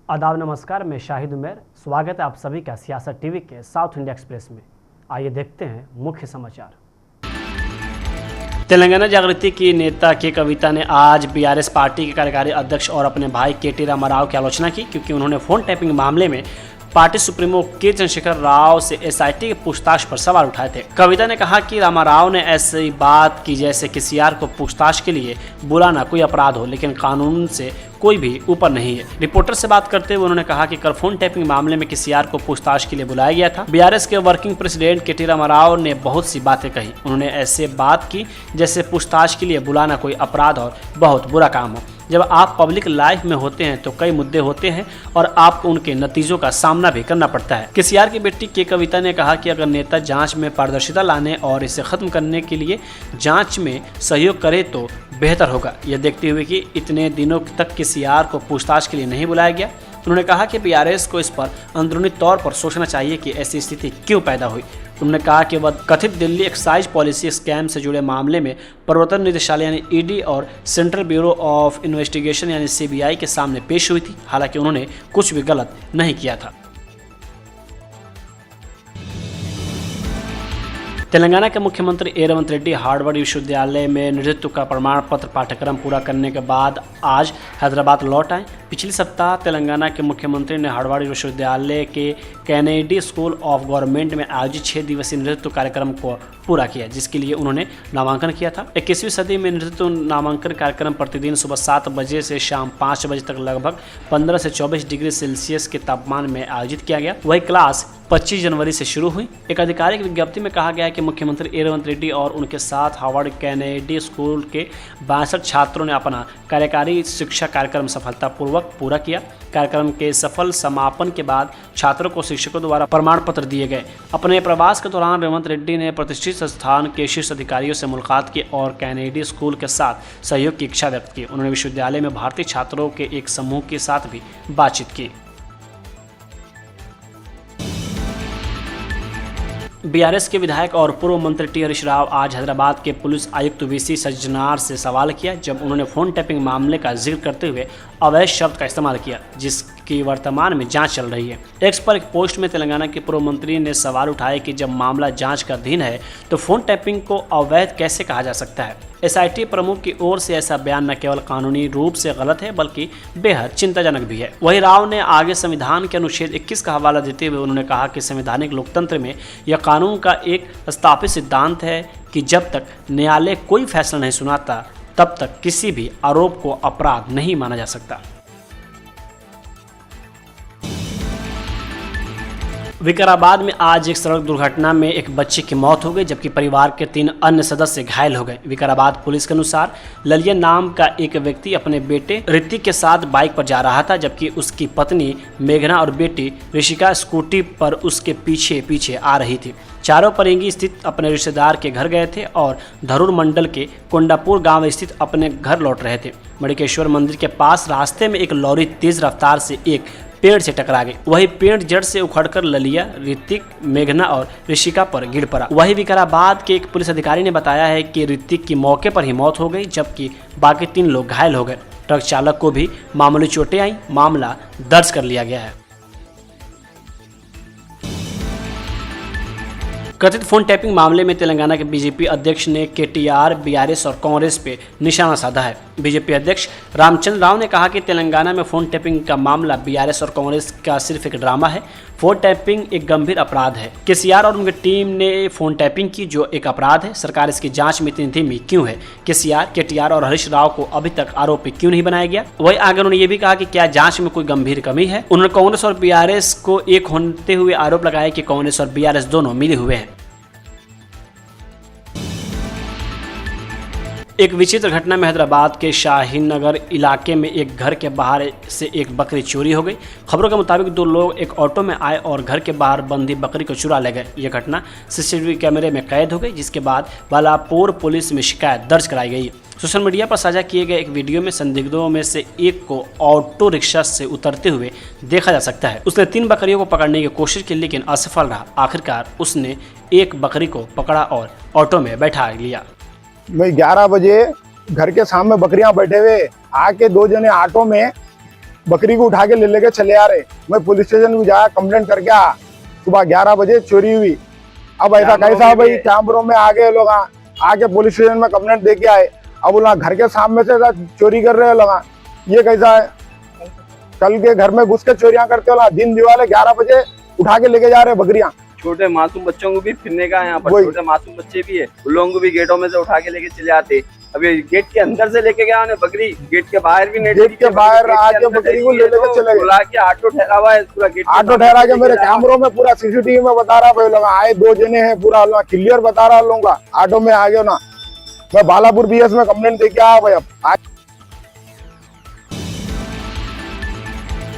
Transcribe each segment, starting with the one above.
आदाब नमस्कार, मैं शाहिद उमर। स्वागत है आप सभी का सियासत टीवी के साउथ इंडिया एक्सप्रेस में। आइए देखते हैं मुख्य समाचार। तेलंगाना जागृति की नेता के कविता ने आज बीआरएस पार्टी के कार्यकारी अध्यक्ष और अपने भाई केटी रामाराव की आलोचना की, क्योंकि उन्होंने फोन टैपिंग मामले में पार्टी सुप्रीमो के चंद्रशेखर राव से एसआईटी के पूछताछ पर सवाल उठाए थे। कविता ने कहा कि रामाराव ने ऐसी बात की जैसे कि सीआर को पूछताछ के लिए बुलाना कोई अपराध हो, लेकिन कानून से कोई भी ऊपर नहीं है। रिपोर्टर से बात करते हुए उन्होंने कहा कि कल फोन टैपिंग मामले में सीआर को पूछताछ के लिए बुलाया गया था। बीआरएस के वर्किंग प्रेसिडेंट केटी रामाराव ने बहुत सी बातें कही। उन्होंने ऐसे बात की जैसे पूछताछ के लिए बुलाना कोई अपराध और बहुत बुरा काम हो। जब आप पब्लिक लाइफ में होते हैं तो कई मुद्दे होते हैं और आपको उनके नतीजों का सामना भी करना पड़ता है। केसीआर की बेटी के कविता ने कहा कि अगर नेता जांच में पारदर्शिता लाने और इसे खत्म करने के लिए जांच में सहयोग करे तो बेहतर होगा। यह देखते हुए कि इतने दिनों तक केसीआर को पूछताछ के लिए नहीं बुलाया गया, उन्होंने कहा कि बीआरएस को इस पर अंदरूनी तौर पर सोचना चाहिए कि ऐसी स्थिति क्यों पैदा हुई। उन्होंने कहा कि वह कथित दिल्ली एक्साइज पॉलिसी स्कैम से जुड़े मामले में प्रवर्तन निदेशालय यानी ईडी और सेंट्रल ब्यूरो ऑफ इन्वेस्टिगेशन यानी सीबीआई के सामने पेश हुई थी। हालांकि उन्होंने कुछ भी गलत नहीं किया था। तेलंगाना के मुख्यमंत्री ए रेवंत रेड्डी हार्वर्ड विश्वविद्यालय में नेतृत्व का प्रमाण पत्र पाठ्यक्रम पूरा करने के बाद आज हैदराबाद लौट आए। पिछले सप्ताह तेलंगाना के मुख्यमंत्री ने हार्वर्ड विश्वविद्यालय के कैनेडी स्कूल ऑफ गवर्नमेंट में आयोजित 6 दिवसीय नेतृत्व कार्यक्रम को पूरा किया, जिसके लिए उन्होंने नामांकन किया था। 21वीं सदी में नेतृत्व नामांकन कार्यक्रम प्रतिदिन सुबह 7 बजे से शाम 5 बजे तक लगभग 15 से 24 डिग्री सेल्सियस के तापमान में आयोजित किया गया। वही क्लास 25 जनवरी से शुरू हुई। एक आधिकारिक विज्ञप्ति में कहा गया है कि मुख्यमंत्री ए रेवंत रेड्डी और उनके साथ हार्वर्ड कैनेडी स्कूल के 62 छात्रों ने अपना कार्यकारी शिक्षा कार्यक्रम सफलतापूर्वक पूरा किया। कार्यक्रम के सफल समापन के बाद छात्रों को शिक्षकों द्वारा प्रमाण पत्र दिए गए। अपने प्रवास के दौरान रेवंत रेड्डी ने प्रतिष्ठित संस्थान के शीर्ष अधिकारियों से मुलाकात की और कैनेडी स्कूल के साथ सहयोग की इच्छा व्यक्त की। उन्होंने विश्वविद्यालय में भारतीय छात्रों के एक समूह के साथ भी बातचीत की। बीआरएस के विधायक और पूर्व मंत्री टी हरीश राव आज हैदराबाद के पुलिस आयुक्त वीसी सज्जनार से सवाल किया, जब उन्होंने फोन टैपिंग मामले का जिक्र करते हुए अवैध शब्द का इस्तेमाल किया, जिसकी वर्तमान में जांच चल रही है। एक्स पर एक पोस्ट में तेलंगाना के पूर्व मंत्री ने सवाल उठाया कि जब मामला जांच का अधीन है तो फोन टैपिंग को अवैध कैसे कहा जा सकता है। एसआईटी प्रमुख की ओर से ऐसा बयान न केवल कानूनी रूप से गलत है बल्कि बेहद चिंताजनक भी है। वही राव ने आगे संविधान के अनुच्छेद 21 का हवाला देते हुए उन्होंने कहा कि संवैधानिक लोकतंत्र में यह कानून का एक स्थापित सिद्धांत है कि जब तक न्यायालय कोई फैसला नहीं सुनाता तब तक किसी भी आरोप को अपराध नहीं माना जा सकता। विकाराबाद में आज एक सड़क दुर्घटना में एक बच्चे की मौत हो गई, जबकि परिवार के 3 अन्य सदस्य घायल हो गए। विकाराबाद पुलिस के अनुसार ललिया नाम का एक व्यक्ति अपने बेटे ऋतिक के साथ बाइक पर जा रहा था, जबकि उसकी पत्नी मेघना और बेटी ऋषिका स्कूटी पर उसके पीछे पीछे आ रही थी। चारों परिंगी स्थित अपने रिश्तेदार के घर गए थे और धरूर मंडल के कोंडापुर गांव स्थित अपने घर लौट रहे थे। मणिकेश्वर मंदिर के पास रास्ते में एक लॉरी तेज रफ्तार से एक पेड़ से टकरा गई। वही पेड़ जड़ से उखड़कर ललिया, ऋतिक, मेघना और ऋषिका पर गिर पड़ा। वही विकाराबाद के एक पुलिस अधिकारी ने बताया है कि ऋतिक की मौके पर ही मौत हो गई, जबकि बाकी 3 लोग घायल हो गए। ट्रक चालक को भी मामूली चोटें आई। मामला दर्ज कर लिया गया है। कथित फोन टैपिंग मामले में तेलंगाना के बीजेपी अध्यक्ष ने केटीआर, बीआरएस और कांग्रेस पे निशाना साधा है। बीजेपी अध्यक्ष रामचंद्र राव ने कहा कि तेलंगाना में फोन टैपिंग का मामला बीआरएस और कांग्रेस का सिर्फ एक ड्रामा है। फोन टैपिंग एक गंभीर अपराध है। केसीआर और उनकी टीम ने फोन टैपिंग की, जो एक अपराध है। सरकार इसकी जांच में इतनी धीमी क्यों है? केसीआर, केटीआर और हरीश राव को अभी तक आरोपी क्यों नहीं बनाया गया? वही आगे उन्होंने ये भी कहा कि क्या जांच में कोई गंभीर कमी है। उन्होंने कांग्रेस और बीआरएस को एक होते हुए आरोप लगाया कि कांग्रेस और बीआरएस दोनों मिले हुए हैं। एक विचित्र घटना में हैदराबाद के शाहीन नगर इलाके में एक घर के बाहर से एक बकरी चोरी हो गई। खबरों के मुताबिक 2 लोग एक ऑटो में आए और घर के बाहर बंधी बकरी को चुरा ले गए। यह घटना सीसीटीवी कैमरे में कैद हो गई, जिसके बाद बालापुर पुलिस में शिकायत दर्ज कराई गई। सोशल मीडिया पर साझा किए गए एक वीडियो में संदिग्धों में से एक को ऑटो रिक्शा से उतरते हुए देखा जा सकता है। उसने 3 बकरियों को पकड़ने की कोशिश की, लेकिन असफल रहा। आखिरकार उसने एक बकरी को पकड़ा और ऑटो में बैठा लिया। मैं 11 बजे घर के सामने बकरियां बैठे हुए आके 2 जने ऑटो में बकरी को उठा के ले लेके चले आ रहे। मैं पुलिस स्टेशन भी जाया, कंप्लेंट करके आया, सुबह 11 बजे चोरी हुई। अब ऐसा कैसा भाई, कैमरों में आ गए लोग, आके पुलिस स्टेशन में कंप्लेंट दे के आए। अब बोला घर के सामने से चोरी कर रहे हैं लोग, ये कैसा है? कल के घर में घुस के चोरियां करते हो, दिन दिवाले 11 बजे उठा के लेके जा रहे हैं बकरियां। छोटे मासूम बच्चों को भी फिरने का यहाँ पर, छोटे मासूम बच्चे भी है, उन लोगों को भी गेटों में से उठा के लेके चले आते। अभी गेट के अंदर से लेके गया उन्हें बकरी, गेट के बाहर भी नहीं, गेट के बाहर आके बकरी को ले लेके चले गए। बुला के ऑटो ठहरा हुआ है पूरा, गेट ऑटो ठहरा के मेरे कैमरों में पूरा सीसीटीवी में बता रहा भाई, लोग आए 2 जने हैं, पूरा क्लियर बता रहा लोगों का। ऑटो में आ गए ना, मैं बालापुर बीएस में कंप्लेंट दे के आया भाई। अब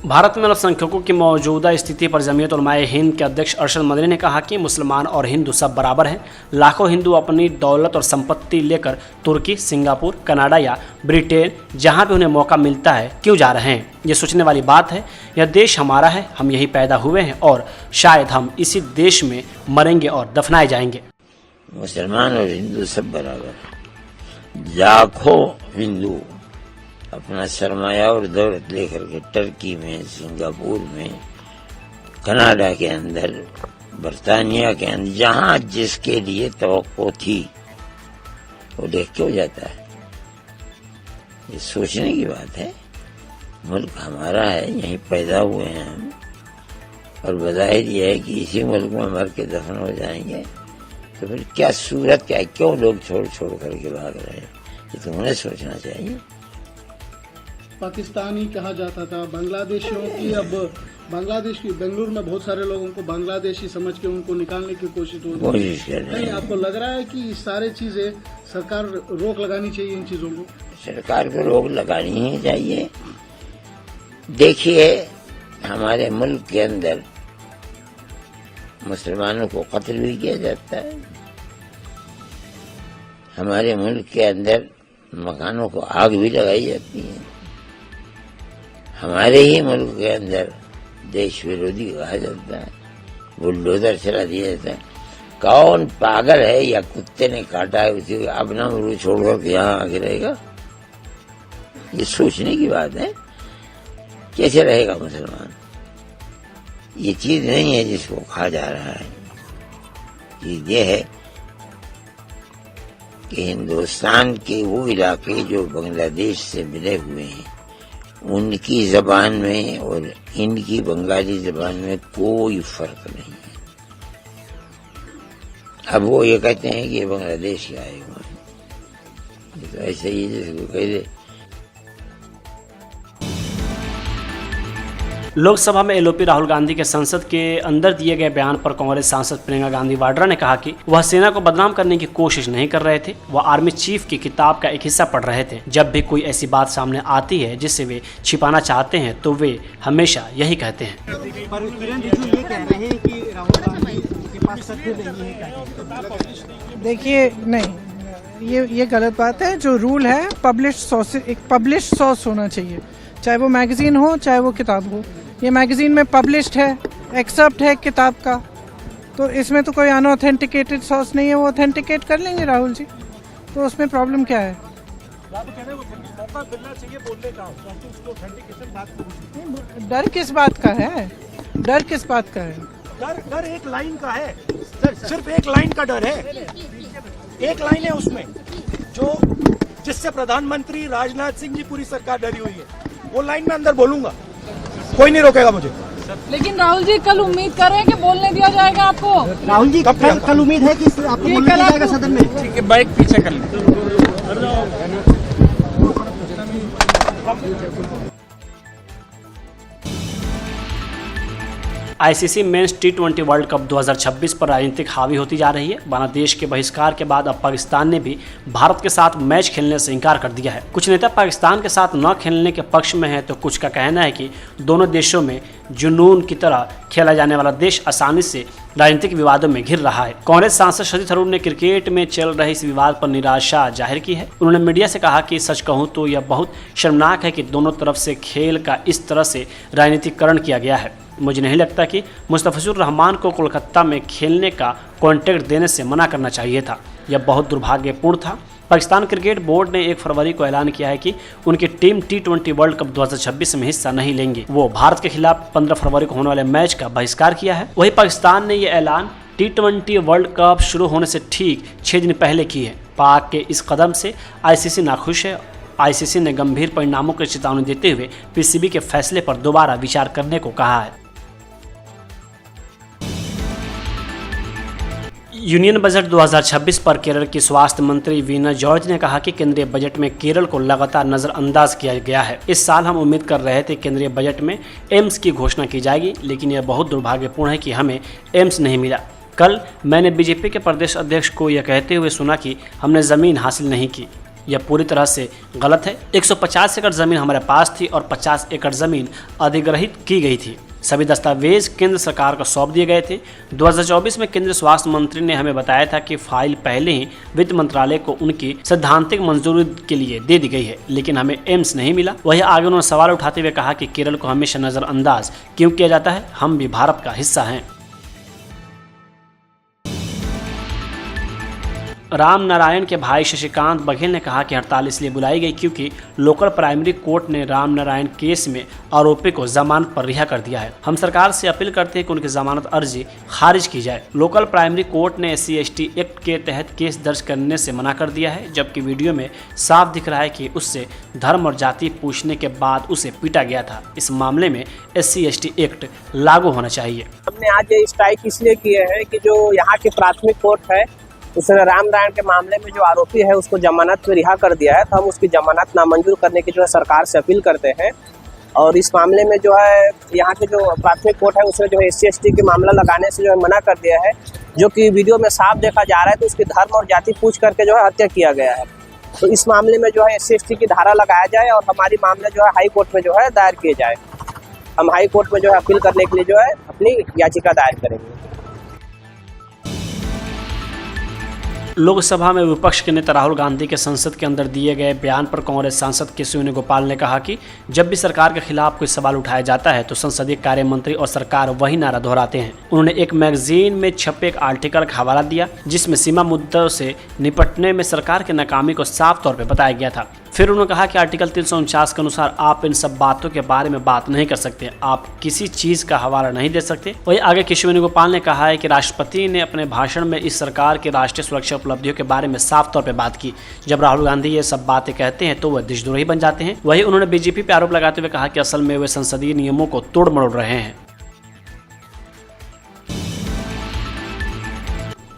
भारत में अल्पसंख्यकों की मौजूदा स्थिति पर जमीयत उलमाए हिंद के अध्यक्ष अरशद मदनी ने कहा कि मुसलमान और हिंदू सब बराबर हैं। लाखों हिंदू अपनी दौलत और संपत्ति लेकर तुर्की, सिंगापुर, कनाडा या ब्रिटेन, जहां भी उन्हें मौका मिलता है, क्यों जा रहे हैं? ये सोचने वाली बात है। यह देश हमारा है, हम यही पैदा हुए हैं और शायद हम इसी देश में मरेंगे और दफनाए जाएंगे। मुसलमान और हिंदू सब बराबर। लाखों हिंदू अपना सरमाया और दौलत लेकर के टर्की में, सिंगापुर में, कनाडा के अंदर, बर्तानिया के अंदर, जहां जिसके लिए तवक्को थी वो देख के हो जाता है। ये सोचने की बात है। मुल्क हमारा है, यहीं पैदा हुए हैं हम, और बज़ाहिर ये है कि इसी मुल्क में मर के दफन हो जाएंगे। तो फिर क्या सूरत, क्या क्यों लोग छोड़ छोड़ करके भाग रहे हैं? ये तो उन्हें सोचना चाहिए। पाकिस्तानी कहा जाता था, बांग्लादेशियों की, अब बांग्लादेश की, बेंगलुरु में बहुत सारे लोगों को बांग्लादेशी समझ के उनको निकालने की कोशिश हो रही है। आपको लग रहा है कि सारी चीजें सरकार रोक लगानी चाहिए इन चीजों को? सरकार को रोक लगानी ही चाहिए। देखिए, हमारे मुल्क के अंदर मुसलमानों को कत्ल भी किया जाता है। हमारे मुल्क के अंदर मकानों को आग भी लगाई जाती है। हमारे ही मुल्क के अंदर देश विरोधी कहा जाता है, बुलडोजर चला दिया जाता है। कौन पागल है या कुत्ते ने काटा है उसी को अपना मुल्क छोड़कर के यहाँ आगे रहेगा? ये सोचने की बात है। कैसे रहेगा मुसलमान? ये चीज नहीं है जिसको कहा जा रहा है। चीज ये है कि हिंदुस्तान के वो इलाके जो बांग्लादेश से मिले हुए हैं, उनकी जबान में और इनकी बंगाली जबान में कोई फर्क नहीं है। अब वो ये कहते हैं कि ये बांग्लादेश के आए हुए हैं, तो ऐसे ही जैसे कह दे। लोकसभा में एलओपी राहुल गांधी के संसद के अंदर दिए गए बयान पर कांग्रेस सांसद प्रियंका गांधी वाड्रा ने कहा कि वह सेना को बदनाम करने की कोशिश नहीं कर रहे थे, वह आर्मी चीफ की किताब का एक हिस्सा पढ़ रहे थे। जब भी कोई ऐसी बात सामने आती है जिसे वे छिपाना चाहते हैं तो वे हमेशा यही कहते हैं। पर किरण रिजिजू ये कह रहे हैं कि राहुल गांधी के पास सत्य नहीं है। देखिए, नहीं, ये गलत बात है। जो रूल है, एक पब्लिश्ड सोर्स होना चाहिए, चाहे वो मैगजीन हो चाहे वो किताब हो। ये मैगजीन में पब्लिश्ड है, एक्सेप्ट है किताब का, तो इसमें तो कोई अनऑथेंटिकेटेड सोर्स नहीं है। वो ऑथेंटिकेट कर लेंगे राहुल जी, तो उसमें प्रॉब्लम क्या है? डर किस बात का है? डर किस बात का है? डर एक लाइन का है, सिर्फ एक लाइन का डर है। एक लाइन है उसमें जो जिससे प्रधानमंत्री राजनाथ सिंह जी पूरी सरकार डरी हुई है। वो लाइन में अंदर बोलूंगा, कोई नहीं रोकेगा मुझे। लेकिन राहुल जी कल उम्मीद कर रहे हैं कि बोलने दिया जाएगा आपको। राहुल जी कल उम्मीद है कि आपको बोलने दिया जाएगा सदन में? ठीक है, बाइक पीछे कर ली। आईसीसी मेंस टी20 वर्ल्ड कप 2026 पर राजनीतिक हावी होती जा रही है। बांग्लादेश के बहिष्कार के बाद अब पाकिस्तान ने भी भारत के साथ मैच खेलने से इनकार कर दिया है। कुछ नेता पाकिस्तान के साथ न खेलने के पक्ष में है, तो कुछ का कहना है कि दोनों देशों में जुनून की तरह खेला जाने वाला देश आसानी से राजनीतिक विवादों में घिर रहा है। कांग्रेस सांसद शशि थरूर ने क्रिकेट में चल रहे इस विवाद पर निराशा जाहिर की है। उन्होंने मीडिया से कहा कि सच कहूं तो यह बहुत शर्मनाक है कि दोनों तरफ से खेल का इस तरह से राजनीतिकरण किया गया है। मुझे नहीं लगता कि मुस्तफिजुर रहमान को कोलकाता में खेलने का कॉन्ट्रैक्ट देने से मना करना चाहिए था। यह बहुत दुर्भाग्यपूर्ण था। पाकिस्तान क्रिकेट बोर्ड ने 1 फरवरी को ऐलान किया है कि उनकी टीम T20 वर्ल्ड कप 2026 में हिस्सा नहीं लेंगी। वो भारत के खिलाफ 15 फरवरी को होने वाले मैच का बहिष्कार किया है। वहीं पाकिस्तान ने यह ऐलान T20 वर्ल्ड कप शुरू होने से ठीक 6 दिन पहले की है। पाक के इस कदम से ICC नाखुश है। ICC ने गंभीर परिणामों की चेतावनी देते हुए PCB के फैसले पर दोबारा विचार करने को कहा है। यूनियन बजट 2026 पर केरल की स्वास्थ्य मंत्री वीना जॉर्ज ने कहा कि केंद्रीय बजट में केरल को लगातार नज़रअंदाज किया गया है। इस साल हम उम्मीद कर रहे थे केंद्रीय बजट में एम्स की घोषणा की जाएगी, लेकिन यह बहुत दुर्भाग्यपूर्ण है कि हमें एम्स नहीं मिला। कल मैंने बीजेपी के प्रदेश अध्यक्ष को यह कहते हुए सुना कि हमने ज़मीन हासिल नहीं की। यह पूरी तरह से गलत है। 150 एकड़ ज़मीन हमारे पास थी और 50 एकड़ ज़मीन अधिग्रहित की गई थी। सभी दस्तावेज केंद्र सरकार को सौंप दिए गए थे। 2024 में केंद्रीय स्वास्थ्य मंत्री ने हमें बताया था कि फाइल पहले ही वित्त मंत्रालय को उनकी सैद्धांतिक मंजूरी के लिए दे दी गई है, लेकिन हमें एम्स नहीं मिला। वहीं आगे उन्होंने सवाल उठाते हुए कहा कि केरल को हमेशा नज़रअंदाज क्यों किया जाता है, हम भी भारत का हिस्सा हैं। राम नारायण के भाई शशिकांत बघेल ने कहा कि हड़ताल इसलिए बुलाई गई क्योंकि लोकल प्राइमरी कोर्ट ने राम नारायण केस में आरोपी को जमानत पर रिहा कर दिया है। हम सरकार से अपील करते हैं कि उनकी जमानत अर्जी खारिज की जाए। लोकल प्राइमरी कोर्ट ने SC/ST एक्ट के तहत केस दर्ज करने से मना कर दिया है, जबकि वीडियो में साफ दिख रहा है कि उससे धर्म और जाति पूछने के बाद उसे पीटा गया था। इस मामले में SC/ST एक्ट लागू होना चाहिए। हमने आज ये स्ट्राइक इसलिए किए हैं कि जो यहाँ की प्राथमिक कोर्ट है उसने राम नारायण के मामले में जो आरोपी है उसको जमानत में रिहा कर दिया है, तो हम उसकी जमानत नामंजूर करने की जो है सरकार से अपील करते हैं। और इस मामले में जो है यहाँ के जो प्राथमिक कोर्ट है उसने जो है SC/ST के मामला लगाने से जो है मना कर दिया है, जो कि वीडियो में साफ देखा जा रहा है। तो उसकी धर्म और जाति पूछ करके जो है हत्या किया गया है। तो इस मामले में जो है SC/ST की धारा लगाया जाए और हमारी मामला जो है हाई कोर्ट में जो है दायर किए जाए। हम हाई कोर्ट में जो है अपील करने के लिए जो है अपनी याचिका दायर करेंगे। लोकसभा में विपक्ष के नेता राहुल गांधी के संसद के अंदर दिए गए बयान पर कांग्रेस सांसद केशव वेणुगोपाल ने कहा कि जब भी सरकार के खिलाफ कोई सवाल उठाया जाता है तो संसदीय कार्य मंत्री और सरकार वही नारा दोहराते हैं। उन्होंने एक मैगजीन में छपे एक आर्टिकल का हवाला दिया जिसमें सीमा मुद्दों से निपटने में सरकार की नाकामी को साफ तौर पर बताया गया था। फिर उन्होंने कहा कि आर्टिकल 349 के अनुसार आप इन सब बातों के बारे में बात नहीं कर सकते, आप किसी चीज का हवाला नहीं दे सकते। वहीं आगे केशव वेणुगोपाल ने कहा है कि राष्ट्रपति ने अपने भाषण में इस सरकार की राष्ट्रीय सुरक्षा उपलब्धियों के बारे में साफ तौर पर बात की। जब राहुल गांधी ये सब बातें कहते हैं तो वह देशद्रोही बन जाते हैं। वहीं उन्होंने बीजेपी पर आरोप लगाते हुए कहा कि असल में वे संसदीय नियमों को तोड़ मरोड़ रहे हैं।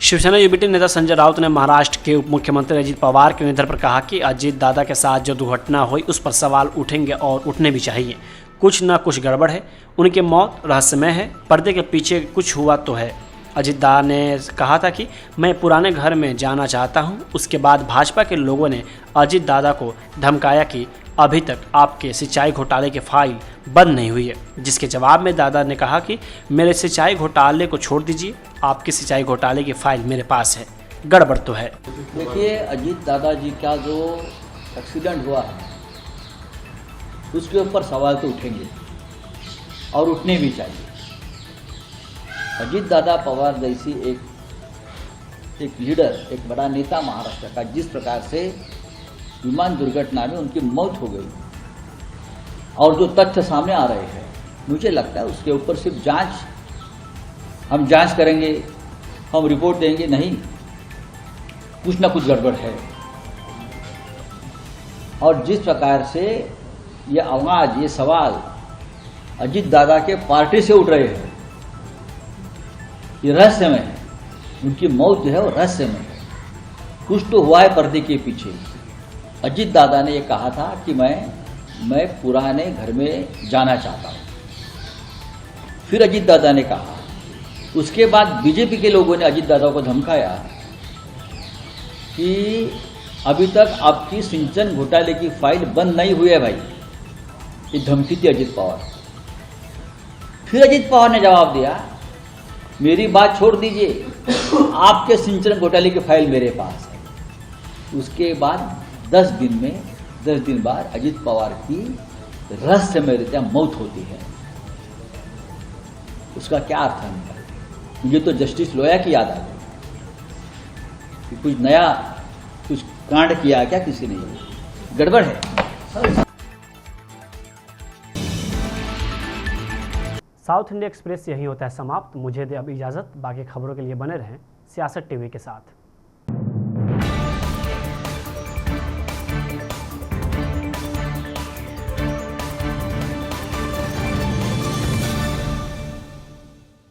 शिवसेना यूबीटी नेता संजय राउत ने महाराष्ट्र के उप मुख्यमंत्री अजित पवार के निधन पर कहा कि अजित दादा के साथ जो दुर्घटना हुई उस पर सवाल उठेंगे और उठने भी चाहिए। कुछ न कुछ गड़बड़ है, उनकी मौत रहस्यमय है, पर्दे के पीछे कुछ हुआ तो है। अजित दादा ने कहा था कि मैं पुराने घर में जाना चाहता हूं। उसके बाद भाजपा के लोगों ने अजित दादा को धमकाया कि अभी तक आपके सिंचाई घोटाले की फाइल बंद नहीं हुई है, जिसके जवाब में दादा ने कहा कि मेरे सिंचाई घोटाले को छोड़ दीजिए, आपकी सिंचाई घोटाले की फाइल मेरे पास है, गड़बड़ तो है। देखिए, अजीत दादाजी का जो एक्सीडेंट हुआ है उसके ऊपर सवाल तो उठेंगे और उठने भी चाहिए। अजीत दादा पवार जैसी एक लीडर, एक बड़ा नेता महाराष्ट्र का जिस प्रकार से विमान दुर्घटना में उनकी मौत हो गई और जो तथ्य सामने आ रहे हैं, मुझे लगता है उसके ऊपर सिर्फ हम जांच करेंगे, हम रिपोर्ट देंगे, नहीं, कुछ ना कुछ गड़बड़ है। और जिस प्रकार से ये आवाज, ये सवाल अजीत दादा के पार्टी से उठ रहे हैं, ये रहस्यमय है। उनकी मौत जो है वो रहस्यमय है। कुछ तो हुआ है पर्दे के पीछे। अजीत दादा ने ये कहा था कि मैं पुराने घर में जाना चाहता हूँ। फिर अजीत दादा ने कहा, उसके बाद बीजेपी के लोगों ने अजीत दादा को धमकाया कि अभी तक आपकी सिंचन घोटाले की फाइल बंद नहीं हुई है भाई। ये धमकी थी अजीत पवार। फिर अजीत पवार ने जवाब दिया, मेरी बात छोड़ दीजिए, आपके सिंचन घोटाले की फाइल मेरे पास है। उसके बाद 10 दिन बाद अजीत पवार की रहस्यमय रीत्या मौत होती है। उसका क्या अर्थ है? मुझे तो जस्टिस लोया की याद आ गई कि कुछ नया, कुछ कांड किया क्या किसी ने? गड़बड़ है। साउथ इंडिया एक्सप्रेस यही होता है समाप्त। मुझे दे अब इजाज़त। बाकी खबरों के लिए बने रहें सियासत टीवी के साथ।